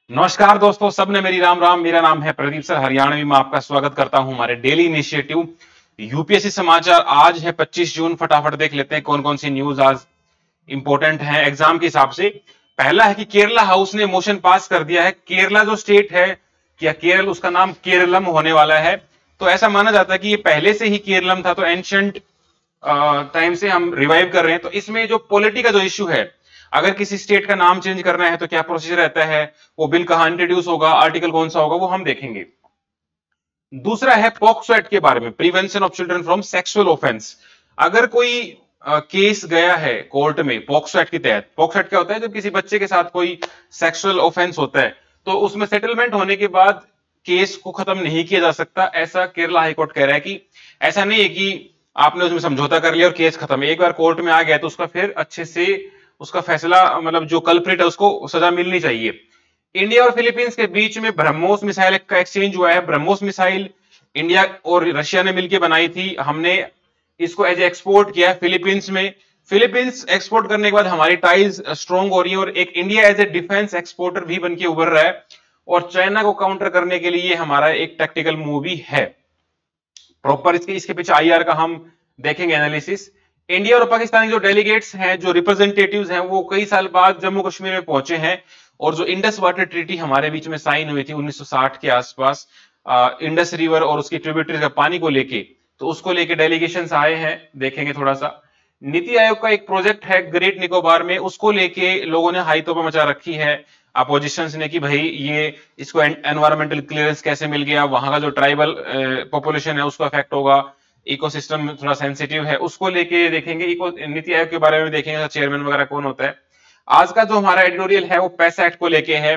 नमस्कार दोस्तों, सबने मेरी राम राम। मेरा नाम है प्रदीप सर हरियाणवी। मैं आपका स्वागत करता हूं हमारे डेली इनिशिएटिव यूपीएससी समाचार। आज है 25 जून। फटाफट देख लेते हैं कौन कौन सी न्यूज आज इंपॉर्टेंट है एग्जाम के हिसाब से। पहला है कि केरला हाउस ने मोशन पास कर दिया है। केरला जो स्टेट है, क्या केरल, उसका नाम केरलम होने वाला है। तो ऐसा माना जाता है कि ये पहले से ही केरलम था, तो एंशियंट टाइम से हम रिवाइव कर रहे हैं। तो इसमें जो पॉलिटी का जो इश्यू है, अगर किसी स्टेट का नाम चेंज करना है तो क्या प्रोसीजर रहता है, वो बिल कहां इंट्रोड्यूस होगा, आर्टिकल कौन सा होगा, वो हम देखेंगे। दूसरा है पॉक्सो एक्ट के बारे में, prevention of children from sexual offence. अगर कोई केस गया है कोर्ट में पॉक्सो एक्ट के तहत। पॉक्सो एक्ट क्या होता है, जब किसी बच्चे के साथ कोई सेक्सुअल ऑफेंस होता है तो उसमें सेटलमेंट होने के बाद केस को खत्म नहीं किया जा सकता। ऐसा केरला हाईकोर्ट कह रहा है कि ऐसा नहीं है कि आपने उसमें समझौता कर लिया और केस खत्म। एक बार कोर्ट में आ गया तो उसका फिर अच्छे से उसका फैसला, मतलब जो कल्प्रिट है उसको सजा मिलनी चाहिए। इंडिया और फिलीपींस के बीच में ब्रह्मोस मिसाइल का एक्सचेंज हुआ है। ब्रह्मोस मिसाइल इंडिया और रशिया ने मिलकर बनाई थी। हमने इसको एज एक्सपोर्ट किया है फिलीपींस में। फिलीपींस एक्सपोर्ट करने के बाद हमारी टाइज स्ट्रॉन्ग हो रही है और एक India as a defence exporter भी बनके उभर रहा है। और चाइना को काउंटर करने के लिए हमारा एक टैक्टिकल मूव भी है। प्रॉपर इसके पीछे आईआर का हम देखेंगे एनालिसिस। इंडिया और पाकिस्तान के जो डेलीगेट्स हैं, जो रिप्रेजेंटेटिव्स हैं, वो कई साल बाद जम्मू कश्मीर में पहुंचे हैं। और जो इंडस वाटर ट्रीटी हमारे बीच में साइन हुई थी 1960 के आसपास, इंडस रिवर और उसकी ट्रिब्यूटरीज का पानी को लेके, तो उसको लेके डेलीगेशंस आए हैं, देखेंगे थोड़ा सा। नीति आयोग का एक प्रोजेक्ट है ग्रेट निकोबार में, उसको लेके लोगों ने हाई तोबा मचा रखी है अपोजिशंस ने कि भाई ये इसको एनवायरमेंटल क्लियरेंस कैसे मिल गया, वहां का जो ट्राइबल पॉपुलेशन है उसको अफेक्ट होगा, इकोसिस्टम थोड़ा सेंसिटिव है, उसको लेके देखेंगे। नीति आयोग के बारे में देखेंगे, चेयरमैन वगैरह कौन होता है। आज का जो हमारा एडिटोरियल है वो पैसा एक्ट को लेके है।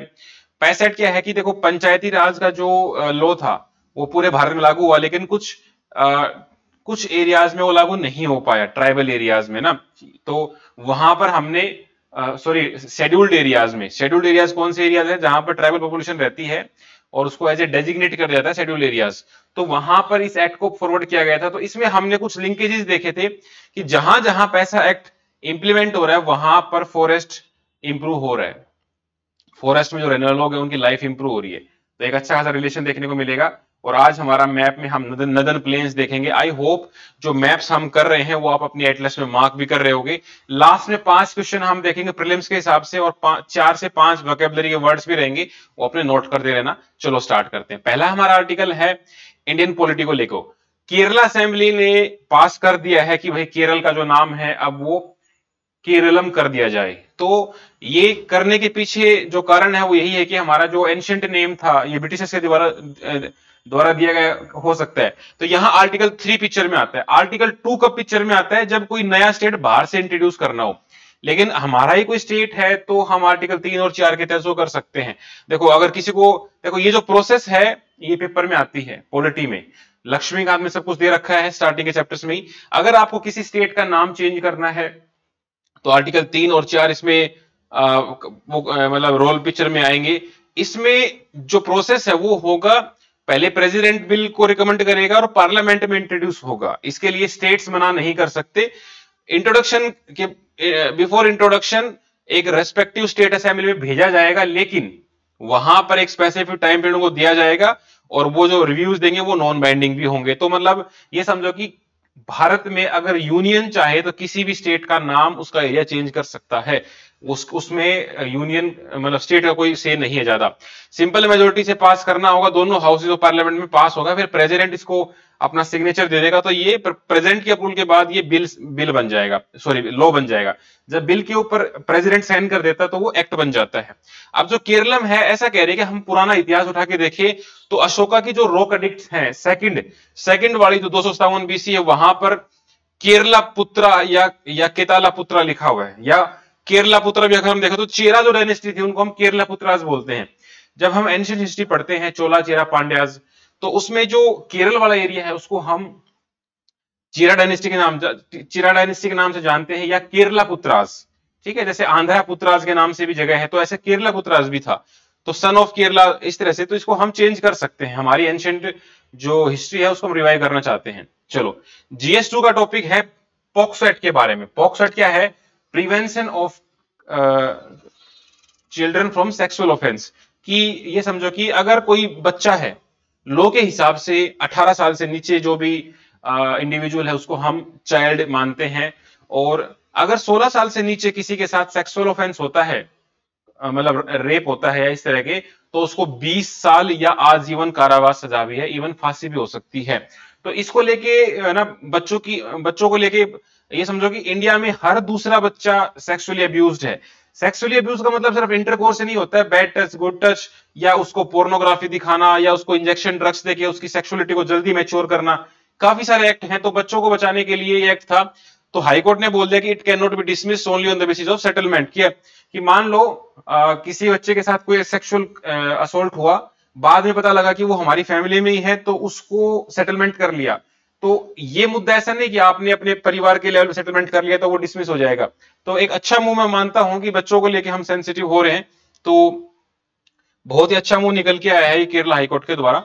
पैसा एक्ट क्या है कि देखो, पंचायती राज का जो लॉ था वो पूरे भारत में लागू हुआ, लेकिन कुछ एरियाज में वो लागू नहीं हो पाया, ट्राइबल एरियाज में ना। तो वहां पर हमने सॉरी शेड्यूल्ड एरियाज में, शेड्यूल्ड एरियाज कौन से एरियाज है जहां पर ट्राइबल पॉपुलेशन रहती है और उसको एज ए डेजिग्नेट कर दिया जाता है शेड्यूल्ड एरियाज। तो वहां पर इस एक्ट को फॉरवर्ड किया गया था। तो इसमें हमने कुछ लिंकेजेस देखे थे कि जहां जहां पैसा एक्ट इंप्लीमेंट हो रहा है वहां पर फॉरेस्ट इंप्रूव हो रहा है, फॉरेस्ट में जो रहने वाले लोग हैं उनकी लाइफ इंप्रूव हो रही है। तो एक अच्छा खासा रिलेशन देखने को मिलेगा। और आज हमारा मैप में हम नदन प्लेन्स देखेंगे। आई होप जो मैप्स हम कर रहे हैं वो आप अपनी एटलस में मार्क भी कर रहे होगे। लास्ट में 5 क्वेश्चन हम देखेंगे प्रीलिम्स के हिसाब से, और 4 से 5 वोकैबुलरी के वर्ड्स भी रहेंगे, वो अपने नोट कर दे लेना। चलो स्टार्ट करते हैं। पहला हमारा आर्टिकल है इंडियन पॉलिटी को लेकर। केरला असेंबली ने पास कर दिया है कि भाई केरल का जो नाम है अब वो केरलम कर दिया जाए। तो ये करने के पीछे जो कारण है वो यही है कि हमारा जो एंशिएंट नेम था ये ब्रिटिशर्स के द्वारा दिया गया हो सकता है। तो यहां आर्टिकल 3 पिक्चर में आता है। आर्टिकल 2 कब पिक्चर में आता है, जब कोई नया स्टेट बाहर से इंट्रोड्यूस करना हो। लेकिन हमारा ही कोई स्टेट है तो हम आर्टिकल 3 और 4 के तहत कर सकते हैं। देखो, अगर किसी को, देखो ये जो प्रोसेस है ये पेपर में आती है पॉलिटी में, लक्ष्मीकांत में सब कुछ दे रखा है स्टार्टिंग के चैप्टर्स में ही। अगर आपको किसी स्टेट का नाम चेंज करना है तो आर्टिकल 3 और 4 इसमें मतलब रोल पिक्चर में आएंगे। इसमें जो प्रोसेस है वो होगा, पहले प्रेसिडेंट बिल को रिकमेंड करेगा और पार्लियामेंट में इंट्रोड्यूस होगा। इसके लिए स्टेट्स मना नहीं कर सकते। इंट्रोडक्शन के बिफोर इंट्रोडक्शन एक रेस्पेक्टिव स्टेट असेंबली में भेजा जाएगा, लेकिन वहां पर एक स्पेसिफिक टाइम पीरियड को दिया जाएगा और वो जो रिव्यूज देंगे वो नॉन बाइंडिंग भी होंगे। तो मतलब ये समझो कि भारत में अगर यूनियन चाहे तो किसी भी स्टेट का नाम, उसका एरिया चेंज कर सकता है। उसमें यूनियन मतलब स्टेट का कोई से नहीं है ज्यादा। सिंपल मेजोरिटी से पास करना होगा, दोनों हाउसेज ऑफ पार्लियामेंट में पास होगा, फिर प्रेसिडेंट इसको अपना सिग्नेचर दे देगा। तो ये प्रेसिडेंट के अप्रूवल के बाद ये बिल बन जाएगा, सॉरी लॉ बन जाएगा। जब बिल के ऊपर प्रेसिडेंट साइन कर देता है तो वो एक्ट बन जाता है। अब जो केरलम है, ऐसा कह रहे हैं कि हम पुराना इतिहास उठा के देखें तो अशोका की जो रॉक एडिक्ट है सेकंड वाली जो 257 बीसी है, वहां पर केरला पुत्रा या केताला पुत्रा लिखा हुआ है। या केरला पुत्रा भी अगर हम देखें तो चेरा जो डायनेस्टी थी उनको हम केरला पुत्रास बोलते हैं। जब हम एंशिएंट हिस्ट्री पढ़ते हैं, चोला, चेरा, पांड्याज, तो उसमें जो केरल वाला एरिया है उसको हम चिरा डायनेस्टी के नाम से जानते हैं, या केरला पुत्रास। ठीक है, जैसे आंध्रा पुत्रास के नाम से भी जगह है, तो ऐसे केरला पुत्रास भी था, तो सन ऑफ केरला इस तरह से। तो इसको हम चेंज कर सकते हैं, हमारी एंशिएंट जो हिस्ट्री है उसको हम रिवाइव करना चाहते हैं। चलो, GS2 का टॉपिक है पॉक्सो एक्ट के बारे में। पॉक्सो एक्ट क्या है? Prevention of children from sexual offence, कि ये समझो कि अगर कोई बच्चा है, लॉ के हिसाब से 18 साल से नीचे जो भी इंडिविजुअल है उसको हम चाइल्ड मानते हैं, और अगर 16 साल से नीचे किसी के साथ सेक्सुअल ऑफेंस होता है, मतलब रेप होता है या इस तरह के, तो उसको 20 साल या आजीवन कारावास सजा भी है, इवन फांसी भी हो सकती है। तो इसको लेके ना बच्चों को लेके ये समझो कि इंडिया में हर दूसरा बच्चा सेक्सुअली अब्यूज्ड है। सेक्सुअली अब्यूज का मतलब सिर्फ इंटरकोर्स से नहीं होता है, बैड टच, गुड टच, या उसको पोर्नोग्राफी दिखाना, या उसको इंजेक्शन ड्रग्स देके उसकी सेक्सुअलिटी को जल्दी मैच्योर करना, काफी सारे एक्ट हैं। तो बच्चों को बचाने के लिए ये एक्ट था। तो हाईकोर्ट ने बोल दिया कि it can not be dismissed only on the basis of settlement, कि मान लो किसी बच्चे के साथ कोई सेक्सुअल असोल्ट हुआ, बाद में पता लगा कि वो हमारी फैमिली में ही है, तो उसको सेटलमेंट कर लिया। तो ये मुद्दा ऐसा नहीं कि आपने अपने परिवार के लेवल पे सेटलमेंट कर लिया तो वो डिसमिस हो जाएगा। तो एक अच्छा मूव मैं मानता हूं कि बच्चों को लेके हम सेंसिटिव हो रहे हैं, तो बहुत ही अच्छा मूव निकल के आया है केरला हाईकोर्ट के द्वारा।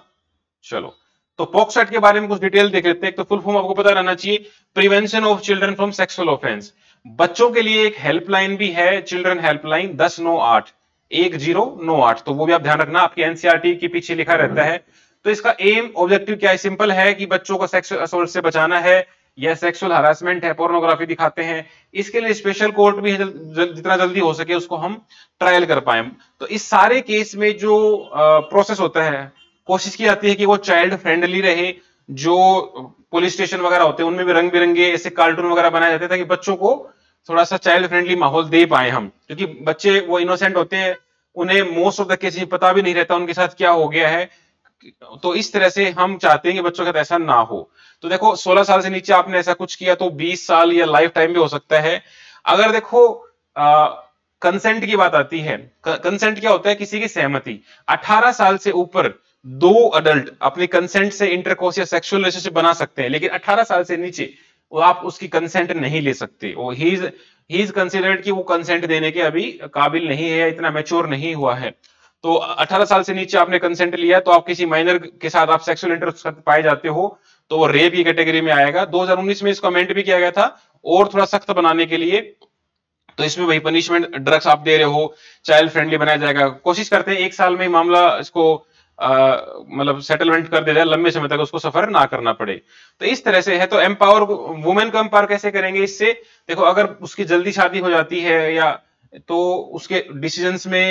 चलो, तो पॉक्सो एक्ट के बारे में कुछ डिटेल देख लेते हैं। तो फुल फॉर्म आपको पता रहना चाहिए, prevention of children from sexual offence. बच्चों के लिए एक हेल्पलाइन भी है, चिल्ड्रन हेल्पलाइन 1098 1098। तो वो भी आप ध्यान रखना, आपकी एनसीईआरटी के पीछे लिखा रहता है। तो इसका एम ऑब्जेक्टिव क्या है? सिंपल है कि बच्चों को सेक्सुअल असोल्ट से बचाना है, या सेक्सुअल हरासमेंट है, पोर्नोग्राफी दिखाते हैं, इसके लिए स्पेशल कोर्ट भी है, जितना जल्दी हो सके उसको हम ट्रायल कर पाए। तो इस सारे केस में जो प्रोसेस होता है, कोशिश की जाती है कि वो चाइल्ड फ्रेंडली रहे। जो पुलिस स्टेशन वगैरह होते हैं उनमें भी रंग बिरंगे ऐसे कार्टून वगैरह बनाए जाते हैं ताकि बच्चों को थोड़ा सा चाइल्ड फ्रेंडली माहौल दे पाए हम, क्योंकि बच्चे वो इनोसेंट होते हैं, उन्हें मोस्ट ऑफ द केसेस पता भी नहीं रहता उनके साथ क्या हो गया है। तो इस तरह से हम चाहते हैं कि बच्चों के साथ ऐसा ना हो। तो देखो 16 साल से नीचे आपने ऐसा कुछ किया तो 20 साल या लाइफ टाइम भी हो सकता है। अगर देखो कंसेंट की बात आती है, कंसेंट क्या होता है? किसी की सहमति। 18 साल से ऊपर दो अडल्ट अपने कंसेंट से इंटरकोर्स या सेक्सुअल रिलेशनशिप बना सकते हैं, लेकिन 18 साल से नीचे वो आप उसकी कंसेंट नहीं ले सकते। वो ही इज कंसिडर्ड कि वो कंसेंट देने के अभी काबिल नहीं है, इतना मैच्योर नहीं हुआ है। तो 18 साल से नीचे आपने कंसेंट लिया तो आप किसी माइनर के साथ आप सेक्सुअल इंटरकोर्स पाए जाते हो तो वो रेप की कैटेगरी में आएगा। 2019 में इसको अमेंड भी किया गया था और थोड़ा सख्त बनाने के लिए। तो इसमें वही पनिशमेंट, ड्रग्स आप दे रहे हो, चाइल्ड फ्रेंडली बनाया जाएगा। कोशिश करते हैं 1 साल में मामला इसको मतलब सेटलमेंट कर दे जाए, लंबे समय तक उसको सफर ना करना पड़े। तो इस तरह से है। तो एम्पावर, वुमेन को एम्पावर कैसे करेंगे इससे? देखो, अगर उसकी जल्दी शादी हो जाती है या तो उसके डिसीजंस में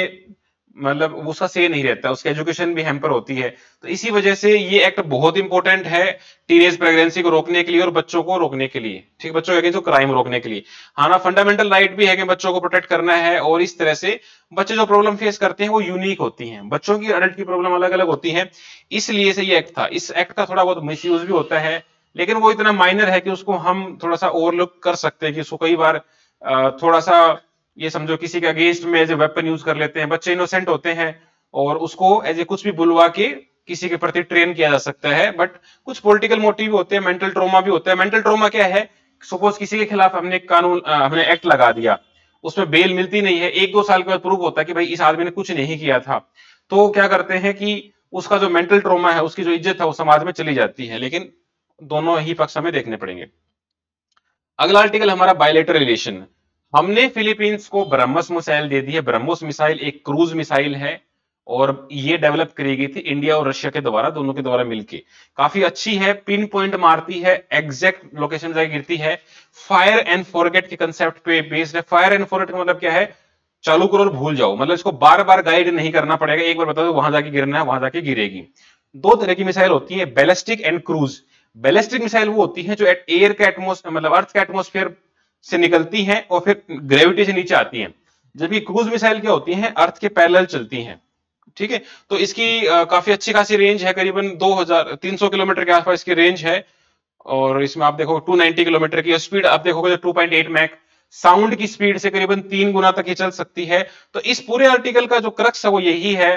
मतलब उसका से नहीं रहता, उसकी एजुकेशन भी हैम्पर होती है। तो इसी वजह से ये एक्ट बहुत इंपॉर्टेंट है टीनेज प्रेगनेंसी को रोकने के लिए और बच्चों को रोकने के लिए, ठीक, बच्चों के अगेंस्ट क्राइम रोकने के लिए। हाँ ना, फंडामेंटल राइट भी है कि बच्चों को प्रोटेक्ट करना है। और इस तरह से बच्चे जो प्रॉब्लम फेस करते हैं वो यूनिक होती हैं, बच्चों की अडल्ट की प्रॉब्लम अलग अलग होती है, इसलिए से ये एक्ट था। इस एक्ट का थोड़ा बहुत मिसयूज भी होता है, लेकिन वो इतना माइनर है कि उसको हम थोड़ा सा ओवरलुक कर सकते हैं, कि उसको कई बार थोड़ा सा ये समझो किसी के अगेंस्ट में एज ए वेपन यूज कर लेते हैं। बच्चे इनोसेंट होते हैं और उसको एज ए कुछ भी बुलवा के किसी के प्रति ट्रेन किया जा सकता है। बट कुछ पॉलिटिकल मोटिव भी होते हैं, मेंटल ट्रॉमा भी होता है। मेंटल ट्रॉमा क्या है? सपोज किसी के खिलाफ हमने कानून, हमने एक्ट लगा दिया, उसमें बेल मिलती नहीं है, 1-2 साल के बाद प्रूव होता है कि भाई इस आदमी ने कुछ नहीं किया था, तो क्या करते हैं कि उसका जो मेंटल ट्रॉमा है, उसकी जो इज्जत है वो समाज में चली जाती है। लेकिन दोनों ही पक्ष हमें देखने पड़ेंगे। अगला आर्टिकल हमारा बायलेटरल रिलेशन। हमने फिलीपींस को ब्रह्मोस मिसाइल दे दी है। ब्रह्मोस मिसाइल एक क्रूज मिसाइल है और ये डेवलप करी गई थी इंडिया और रशिया के द्वारा, दोनों के द्वारा मिलके। काफी अच्छी है, पिन पॉइंट मारती है, एग्जैक्ट लोकेशन जाके गिरती है। फायर एंड फॉरगेट के कंसेप्ट पे बेस्ड है। फायर एंड फॉरगेट का मतलब क्या है? चालू करो और भूल जाओ, मतलब इसको बार बार गाइड नहीं करना पड़ेगा, एक बार बता दो वहां जाके गिरना है, वहां जाके गिरेगी। 2 तरह की मिसाइल होती है, ballistic and cruise. Ballistic missile वो होती है जो एयर के एटमोस्फेयर, मतलब अर्थ के एटमोस्फेयर से निकलती हैं और फिर ग्रेविटी से नीचे आती हैं। जबकि क्रूज मिसाइल क्या होती हैं? अर्थ के पैरेलल चलती हैं, ठीक है। तो इसकी काफी अच्छी खासी रेंज है, करीबन 2300 किलोमीटर के आसपास इसकी रेंज है। और इसमें आप देखो 290 किलोमीटर की स्पीड, आप देखोगे 2.8 मैक साउंड की स्पीड से करीबन 3 गुना तक ये चल सकती है। तो इस पूरे आर्टिकल का जो क्रक्स है वो यही है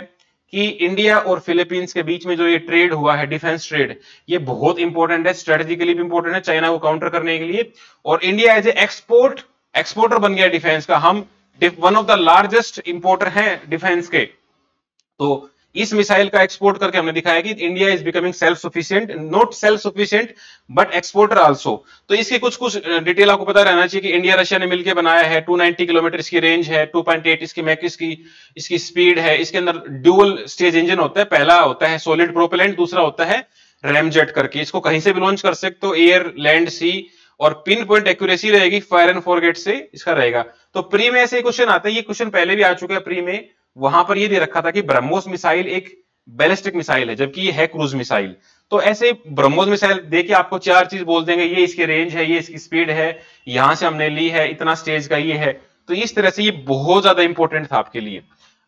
कि इंडिया और फिलीपींस के बीच में जो ये ट्रेड हुआ है, डिफेंस ट्रेड, ये बहुत इंपॉर्टेंट है, स्ट्रेटेजिकली भी इंपॉर्टेंट है चाइना को काउंटर करने के लिए। और इंडिया एज ए एक्सपोर्टर बन गया डिफेंस का। हम one of the largest importer हैं डिफेंस के। तो इस मिसाइल का एक्सपोर्ट करके हमने दिखाया कि India is becoming self sufficient, not self sufficient but exporter also. तो इसके कुछ कुछ डिटेल आपको पता रहना चाहिए कि इंडिया रशिया ने मिलकर बनाया है, 290 किलोमीटर इसकी रेंज है, 2.8 इसकी मैक इसकी स्पीड है। इसके अंदर ड्यूअल स्टेज इंजन होता है, पहला होता है सॉलिड प्रोपेलेंट, दूसरा होता है रैमजेट करके। इसको कहीं से भी लॉन्च कर सकते हो, एयर लैंड सी, और पिन पॉइंट एक्यूरेसी रहेगी, फायर एंड फॉरगेट से इसका रहेगा। तो प्री में ऐसे क्वेश्चन आते हैं, ये क्वेश्चन पहले भी आ चुका है प्री में, वहां पर ये दे रखा था कि ब्रह्मोस मिसाइल एक बैलिस्टिक मिसाइल है जबकि ये है क्रूज मिसाइल। तो ऐसे ब्रह्मोस मिसाइल देके आपको चार चीज बोल देंगे, ये इसकी रेंज है, ये इसकी स्पीड है, यहां से हमने ली है, इतना स्टेज का ये है। तो इस तरह से ये बहुत ज्यादा इंपॉर्टेंट था आपके लिए।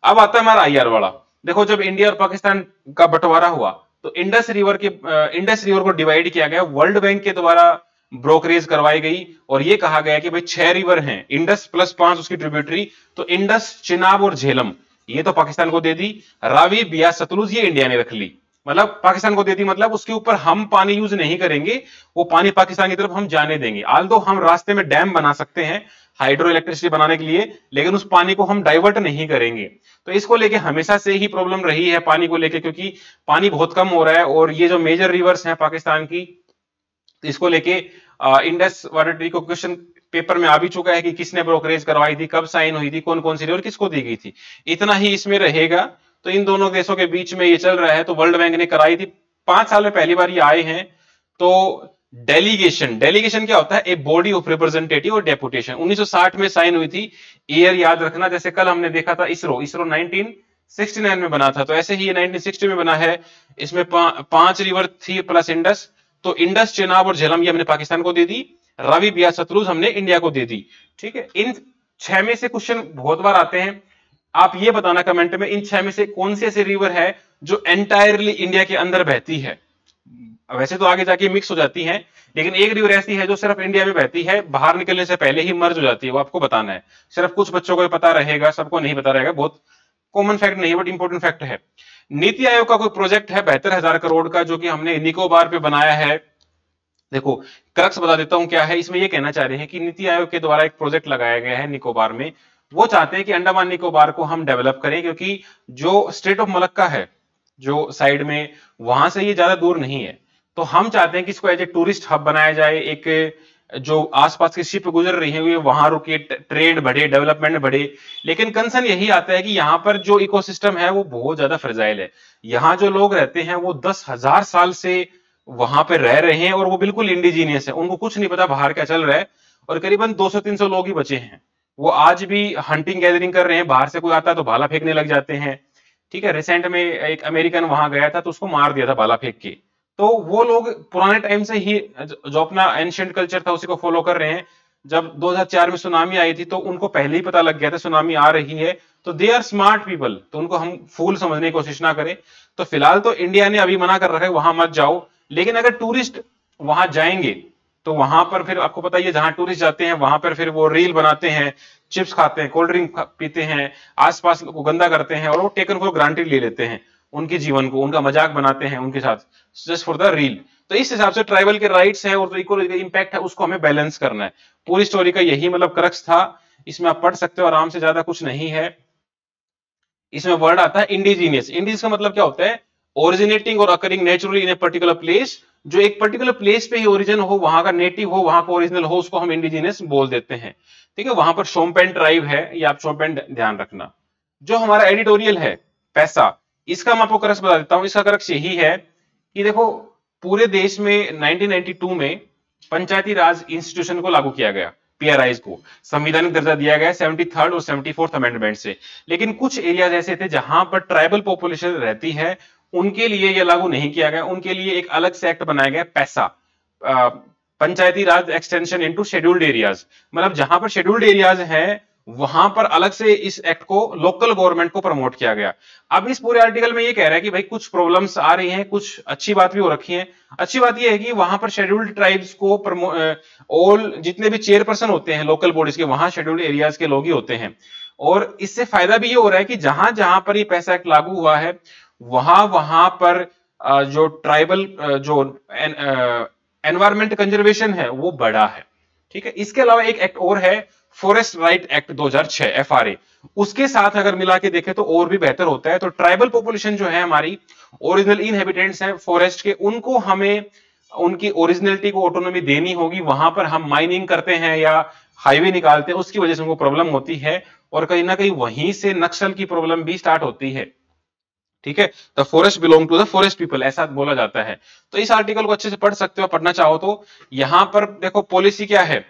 अब आता है हमारा IR वाला। देखो जब इंडिया और पाकिस्तान का बंटवारा हुआ तो इंडस रिवर को डिवाइड किया गया, वर्ल्ड बैंक के द्वारा ब्रोकरेज करवाई गई, और ये कहा गया कि भाई 6 रिवर हैं, इंडस प्लस 5 उसकी ट्रिब्यूटरी, तो इंडस, चिनाब और झेलम ये तो पाकिस्तान को दे दी, रावी, बियास, सतलुज ये इंडिया ने रख ली। मतलब पाकिस्तान को दे दी, मतलब उसके ऊपर हम पानी यूज नहीं करेंगे, वो पानी पाकिस्तान की तरफ हम जाने देंगे। आल्दो हम रास्ते में डैम बना सकते हैं हाइड्रो इलेक्ट्रिसिटी बनाने के लिए, लेकिन उस पानी को हम डाइवर्ट नहीं करेंगे। तो इसको लेके हमेशा से ही प्रॉब्लम रही है पानी को लेके, क्योंकि पानी बहुत कम हो रहा है, और ये जो मेजर रिवर्स हैं पाकिस्तान की, इसको लेके इंडस वाटर ट्री को क्वेश्चन पेपर में आ भी चुका है कि किसने ब्रोकरेज करवाई थी, कब साइन हुई थी, कौन कौन सी रिवर किसको दी गई थी। इतना ही इसमें रहेगा। तो इन दोनों देशों के बीच में ये चल रहा है। तो वर्ल्ड बैंक ने कराई थी, 5 साल में पहली बार ये आए हैं। तो डेलीगेशन क्या होता है? ए बॉडी ऑफ रिप्रेजेंटेटिव और डेपुटेशन। 1960 में साइन हुई थी। ईयर याद रखना, जैसे कल हमने देखा था इसरो 1969 में बना था, तो ऐसे ही ये 1960 में बना है। इसमें 5 रिवर थी प्लस इंडस। तो इंडस, चेनाब और झेलम ये हमने पाकिस्तान को दे दी, रावी, बियास, सतलुज हमने इंडिया को दे दी। ठीक है, इन 6 में से क्वेश्चन बहुत बार आते हैं। आप ये बताना कमेंट में, इन 6 में से कौन सी ऐसी रिवर है जो एंटायरली इंडिया के अंदर बहती है। वैसे तो आगे जाके मिक्स हो जाती हैं, लेकिन एक रिवर ऐसी है जो सिर्फ इंडिया में बहती है, बाहर निकलने से पहले ही मर्ज हो जाती है, वो आपको बताना है। सिर्फ कुछ बच्चों को पता रहेगा, सबको नहीं पता रहेगा। बहुत कॉमन फैक्ट नहीं है बट इंपॉर्टेंट फैक्ट है। नीति आयोग का कोई प्रोजेक्ट है 72,000 करोड़ का, जो कि हमने निकोबार पे बनाया है। देखो क्रक्स बता देता हूं क्या है इसमें। ये कहना चाह रहे हैं कि नीति आयोग के द्वारा एक प्रोजेक्ट लगाया गया है निकोबार में। वो चाहते हैं कि अंडमान निकोबार को हम डेवलप करें, क्योंकि जो स्टेट ऑफ मलक्का है जो साइड में, वहां से ये ज्यादा दूर नहीं है। तो हम चाहते हैं कि इसको एज ए टूरिस्ट हब बनाया जाए। एक जो आसपास की शिप गुजर रही है वहां रुके, ट्रेड बढ़े, डेवलपमेंट बढ़े। लेकिन कंसर्न यही आता है कि यहाँ पर जो इकोसिस्टम है वो बहुत ज्यादा फ्रेजाइल है। यहाँ जो लोग रहते हैं वो 10,000 साल से वहां पे रह रहे हैं, और वो बिल्कुल इंडिजीनियस है, उनको कुछ नहीं पता बाहर क्या चल रहा है। और करीबन 200-300 लोग ही बचे हैं, वो आज भी हंटिंग गैदरिंग कर रहे हैं। बाहर से कोई आता है तो भाला फेंकने लग जाते हैं। ठीक है, रिसेंट में एक अमेरिकन वहां गया था तो उसको मार दिया था भाला फेंक के। तो वो लोग पुराने टाइम से ही जो अपना एंशिएंट कल्चर था उसी को फॉलो कर रहे हैं। जब 2004 में सुनामी आई थी तो उनको पहले ही पता लग गया था सुनामी आ रही है। तो दे आर स्मार्ट पीपल, तो उनको हम फूल समझने की कोशिश ना करें। तो फिलहाल तो इंडिया ने अभी मना कर रखा है वहां मत जाओ, लेकिन अगर टूरिस्ट वहां जाएंगे तो वहां पर फिर आपको पता ही है, जहां टूरिस्ट जाते हैं वहां पर फिर वो रील बनाते हैं, चिप्स खाते हैं, कोल्ड ड्रिंक पीते हैं, आसपास को गंदा करते हैं, और वो टेकन फॉर ग्रांटेड ले लेते हैं उनके जीवन को, उनका मजाक बनाते हैं उनके साथ, जस्ट फॉर द रील। तो इस हिसाब से ट्राइबल के राइट्स है और जो इक्वल इंपैक्ट है उसको हमें बैलेंस करना है। पूरी स्टोरी का यही मतलब क्रक्स था। इसमें आप पढ़ सकते हो आराम से, ज्यादा कुछ नहीं है। इसमें वर्ड आता है इंडिजीनियस। इंडिजीनियस का मतलब क्या होता है? ओरिजिनेटिंग और occurring naturally in a particular place. जो एक पर्टिकुलर प्लेस पे ही ओरिजिन हो, वहां का नेटिव हो, वहां का ओरिजिनल हो, उसको हम इंडिजीनियस बोल देते हैं। ठीक है, वहां पर शोम्पेन ट्राइब है, ये आप शोम्पेन ध्यान रखना। जो हमारा एडिटोरियल है पैसा, इसका मैं आपको क्रक्स बता देता हूं। इसका क्रक्स यही है कि देखो पूरे देश में 1992 में पंचायती राज इंस्टीट्यूशन को लागू किया गया, पीआरआईज को संवैधानिक दर्जा दिया गया 73rd और 74th अमेंडमेंट से। लेकिन कुछ एरियाज ऐसे थे जहां पर ट्राइबल पॉपुलेशन रहती है, उनके लिए यह लागू नहीं किया गया। उनके लिए एक अलग से एक्ट बनाया गया, पैसा, पंचायती राज एक्सटेंशन इनटू शेड्यूल्ड एरियाज। मतलब जहां पर शेड्यूल्ड एरियाज हैं वहां पर अलग से इस एक्ट को लोकल गवर्नमेंट को प्रमोट किया गया। अब इस पूरे आर्टिकल में ये कह रहा है कि भाई कुछ प्रॉब्लम्स आ रही हैं, कुछ अच्छी बात भी हो रखी है। अच्छी बात ये है कि वहां पर शेड्यूल्ड ट्राइब्स को ऑल जितने भी चेयरपर्सन होते हैं लोकल बॉडीज के, वहां शेड्यूल्ड एरियाज के लोग ही होते हैं। और इससे फायदा भी ये हो रहा है कि जहां जहां पर ये पैसा एक्ट लागू हुआ है वहां वहां पर जो ट्राइबल जो एनवायरमेंट कंजर्वेशन है वो बढ़ा है। ठीक है, इसके अलावा एक एक्ट और है, फॉरेस्ट राइट एक्ट 2006 FRA। उसके साथ अगर मिला के देखें तो और भी बेहतर होता है। तो ट्राइबल पॉपुलेशन जो है हमारी, ओरिजिनल इनहेबिटेंट्स हैं फॉरेस्ट के, उनको हमें उनकी ओरिजिनलिटी को ऑटोनॉमी देनी होगी। वहां पर हम माइनिंग करते हैं या हाईवे निकालते हैं, उसकी वजह से उनको प्रॉब्लम होती है, और कहीं ना कहीं वहीं से नक्सल की प्रॉब्लम भी स्टार्ट होती है। ठीक है, the forest belong to the forest people, ऐसा बोला जाता है। तो इस आर्टिकल को अच्छे से पढ़ सकते हो, पढ़ना चाहो तो। यहां पर देखो पॉलिसी क्या है,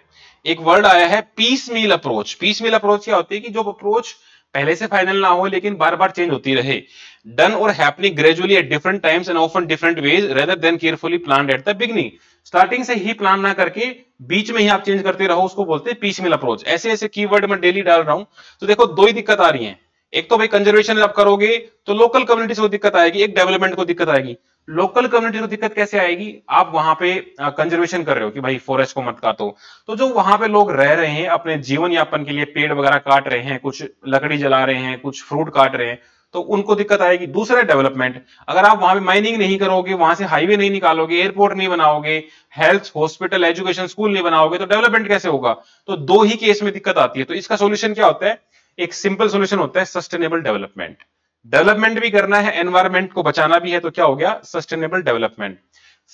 एक वर्ड आया है पीस मील अप्रोच। पीस मील अप्रोच क्या होती है कि जो अप्रोच पहले से फाइनल ना हो लेकिन बार बार चेंज होती रहे, डन और happening gradually at different times and often different ways rather than carefully planned at the beginning. Starting से ही प्लान ना करके बीच में ही आप चेंज करते रहो, उसको बोलते हैं पीस मिल अप्रोच। ऐसे ऐसे कीवर्ड मैं डेली डाल रहा हूं। तो देखो दो ही दिक्कत आ रही है, एक तो भाई कंजर्वेशन आप करोगे तो लोकल कम्युनिटीज को दिक्कत आएगी, एक डेवलपमेंट को दिक्कत आएगी। लोकल कम्युनिटी को दिक्कत कैसे आएगी, आप वहां पे कंजर्वेशन कर रहे हो कि भाई फॉरेस्ट को मत काटो, तो जो वहां पे लोग रह रहे हैं अपने जीवन यापन के लिए पेड़ वगैरह काट रहे हैं, कुछ लकड़ी जला रहे हैं, कुछ फ्रूट काट रहे हैं, तो उनको दिक्कत आएगी। दूसरा डेवलपमेंट, अगर आप वहां पे माइनिंग नहीं करोगे, वहां से हाईवे नहीं निकालोगे, एयरपोर्ट नहीं बनाओगे, हेल्थ हॉस्पिटल एजुकेशन स्कूल नहीं बनाओगे, तो डेवलपमेंट कैसे होगा। तो दो ही केस में दिक्कत आती है। तो इसका सोल्यूशन क्या होता है, एक सिंपल सॉल्यूशन होता है सस्टेनेबल डेवलपमेंट। डेवलपमेंट भी करना है, एनवायरमेंट को बचाना भी है, तो क्या हो गया सस्टेनेबल डेवलपमेंट।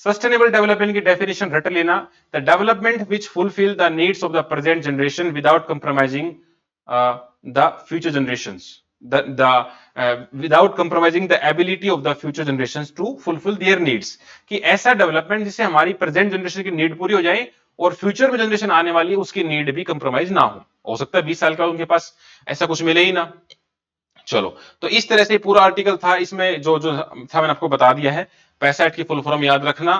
सस्टेनेबल डेवलपमेंट की डेफिनेशन रट लेना, the development which fulfil the needs of the present generation without compromising the future generations, without compromising the ability of the future generations to fulfil their needs. कि ऐसा development जिससे हमारी present generation की need पूरी हो जाए और future में जनरेशन आने वाली है उसकी नीड भी कंप्रोमाइज ना हो सकता है 20 साल का उनके पास ऐसा कुछ मिले ही ना। चलो, तो इस तरह से पूरा आर्टिकल था, इसमें जो जो था मैंने आपको बता दिया है। पैसेट की फुल फॉर्म याद रखना,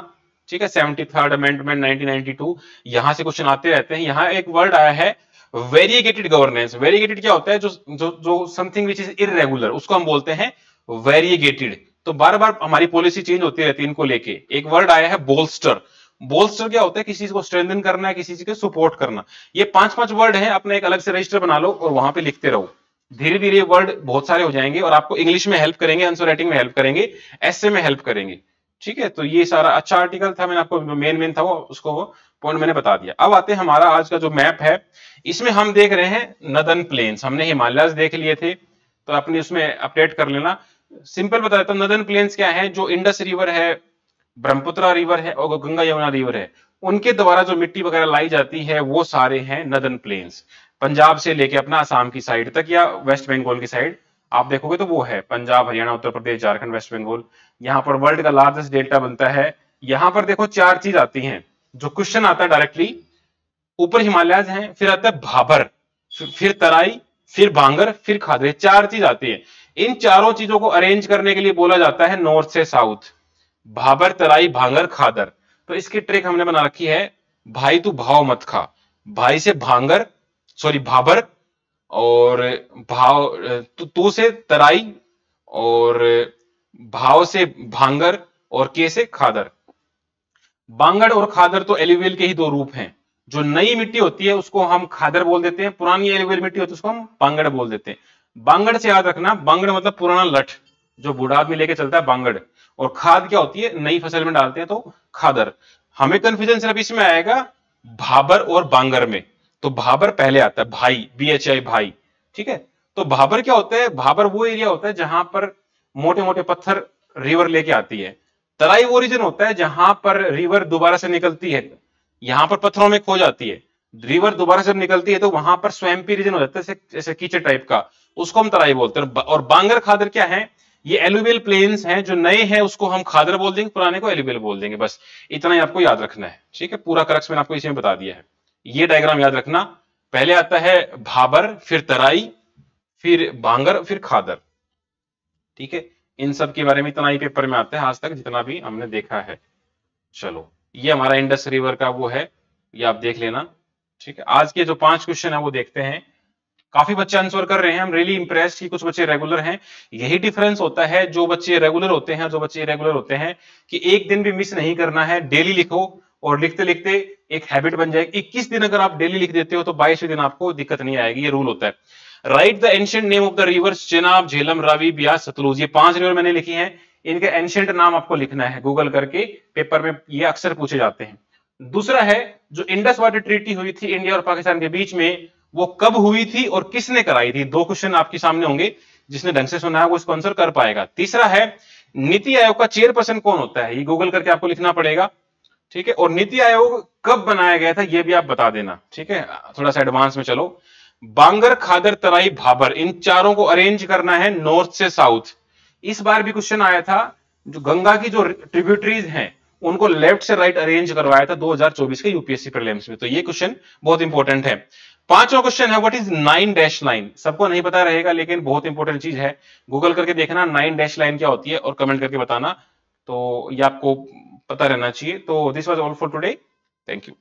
ठीक है। 73rd अमेंडमेंट 1992, यहां से क्वेश्चन आते रहते हैं। यहां एक वर्ड आया है वेरिएगेटेड गवर्नेंस। वेरिएगेटेड क्या होता है, जो जो जो समथिंग विच इज इररेगुलर, उसको हम बोलते हैं वेरिएगेटेड। तो बार बार हमारी पॉलिसी चेंज होती रहती है इनको लेके। एक वर्ड आया है बोल्स्टर। बोल्स्टर क्या होता है, किसी चीज को स्ट्रेंथन करना है, किसी चीज को सपोर्ट करना। ये 5-5 वर्ड है, अपना एक अलग से रजिस्टर बना लो और वहां पे लिखते रहो। धीरे धीरे वर्ड बहुत सारे हो जाएंगे और आपको इंग्लिश में हेल्प करेंगे, आंसर राइटिंग में हेल्प करेंगे, एसे में हेल्प करेंगे। ठीक है, तो ये सारा अच्छा आर्टिकल था। मैंने आपको मेन था वो, उसको वो पॉइंट मैंने बता दिया। अब आते हैं हमारा आज का जो मैप है, इसमें हम देख रहे हैं नदर्न प्लेन्स। हमने हिमालयस देख लिए थे, तो अपनी उसमें अपडेट कर लेना। सिंपल बता देता हूं, नदर्न प्लेन्स क्या है, जो इंडस रिवर है, ब्रह्मपुत्र रिवर है और गंगा यमुना रिवर है, उनके द्वारा जो मिट्टी वगैरह लाई जाती है वो सारे हैं नदर्न प्लेन्स। पंजाब से लेके अपना आसाम की साइड तक या वेस्ट बंगाल की साइड आप देखोगे तो वो है पंजाब, हरियाणा, उत्तर प्रदेश, झारखंड, वेस्ट बंगाल। यहाँ पर वर्ल्ड का लार्जेस्ट डेल्टा बनता है। यहाँ पर देखो 4 चीज आती हैं जो क्वेश्चन आता है डायरेक्टली। ऊपर हिमालयज हैं, फिर आता है भाबर, फिर तराई, फिर भांगर, फिर खादर। 4 चीज आती है। इन चारों चीजों को अरेंज करने के लिए बोला जाता है नॉर्थ से साउथ, भाबर, तराई, भांगर, खादर। तो इसकी ट्रिक हमने बना रखी है, भाई तू भाव मत खा। भाई से भांगर, सॉरी भाबर, और भाव तू से तराई, और भाव से भांगर, और के से खादर। बांगड़ और खादर तो एलुवियल के ही 2 रूप हैं। जो नई मिट्टी होती है उसको हम खादर बोल देते हैं, पुरानी एलुवियल मिट्टी होती है उसको हम बांगड़ बोल देते हैं। बांगड़ से याद रखना, बांगड़ मतलब पुराना लठ जो बूढ़ा आदमी लेके चलता है, बांगड़। और खाद क्या होती है, नई फसल में डालते हैं तो खादर। हमें कंफ्यूजन सिर्फ इसमें आएगा भाबर और बांगर में। तो भाबर पहले आता है, भाई, BHI भाई, ठीक है। तो भाबर क्या होता है, भाबर वो एरिया होता है जहां पर मोटे मोटे पत्थर रिवर लेके आती है। तराई वो रीजन होता है जहां पर रिवर दोबारा से निकलती है, यहां पर पत्थरों में खो जाती है, रिवर दोबारा से निकलती है तो वहां पर स्वैम्पी रीजन हो जाता है, जैसे कीचड़ टाइप का, उसको हम तराई बोलते हैं। और बांगर खादर क्या है, ये एलुवियल प्लेन्स हैं, जो नए हैं उसको हम खादर बोल देंगे, पुराने को एलुवियल बोल देंगे। बस इतना ही आपको याद रखना है, ठीक है। पूरा क्रक्स मैंने आपको इसमें बता दिया है। ये डायग्राम याद रखना, पहले आता है भाबर, फिर तराई, फिर बांगर, फिर खादर, ठीक है। इन सब के बारे में इतना ही पेपर में आता है आज तक जितना भी हमने देखा है। चलो, ये हमारा इंडस रिवर का वो है, ये आप देख लेना, ठीक है। आज के जो 5 क्वेश्चन है वो देखते हैं। काफी बच्चे आंसर कर रहे हैं, हम रियली इंप्रेस्ड कि कुछ बच्चे रेगुलर हैं। यही डिफरेंस होता है, जो बच्चे रेगुलर होते हैं, जो बच्चे इरेगुलर होते हैं, कि एक दिन भी मिस नहीं करना है, डेली लिखो, और लिखते लिखते एक हैबिट बन जाएगी। 21 दिन अगर आप डेली लिख देते हो तो 22वें दिन आपको दिक्कत नहीं आएगी, ये रूल होता है। Right the ancient name of the rivers Chenab, Jhelum, Ravi, Beas, Sutlej. ये 5 रिवर मैंने लिखी हैं, इनके एंशिएंट नाम आपको लिखना है गूगल करके, पेपर में ये अक्सर पूछे जाते हैं। दूसरा है, जो इंडस वाटर ट्रीटी हुई थी इंडिया और पाकिस्तान के बीच में, वो कब हुई थी और किसने कराई थी? दो क्वेश्चन आपके सामने होंगे, जिसने ढंग से सुना है वो इसको आंसर कर पाएगा। तीसरा है नीति आयोग का चेयरपर्सन कौन होता है? ये गूगल करके आपको लिखना पड़ेगा, ठीक है। और नीति आयोग कब बनाया गया था ये भी आप बता देना, ठीक है। थोड़ा सा एडवांस में चलो। बांगर, खादर, तराई, भाबर, इन चारों को अरेंज करना है नॉर्थ से साउथ। इस बार भी क्वेश्चन आया था, जो गंगा की जो ट्रिब्यूटरीज हैं उनको लेफ्ट से राइट अरेंज करवाया था 2024 के यूपीएससी प्रीलिम्स में। तो ये क्वेश्चन बहुत इंपॉर्टेंट है। पांचवा क्वेश्चन है व्हाट इज 9 डैश लाइन? सबको नहीं पता रहेगा लेकिन बहुत इंपॉर्टेंट चीज है, गूगल करके देखना 9 डैश लाइन क्या होती है और कमेंट करके बताना। तो ये आपको पता रहना चाहिए। तो this was all for today, thank you.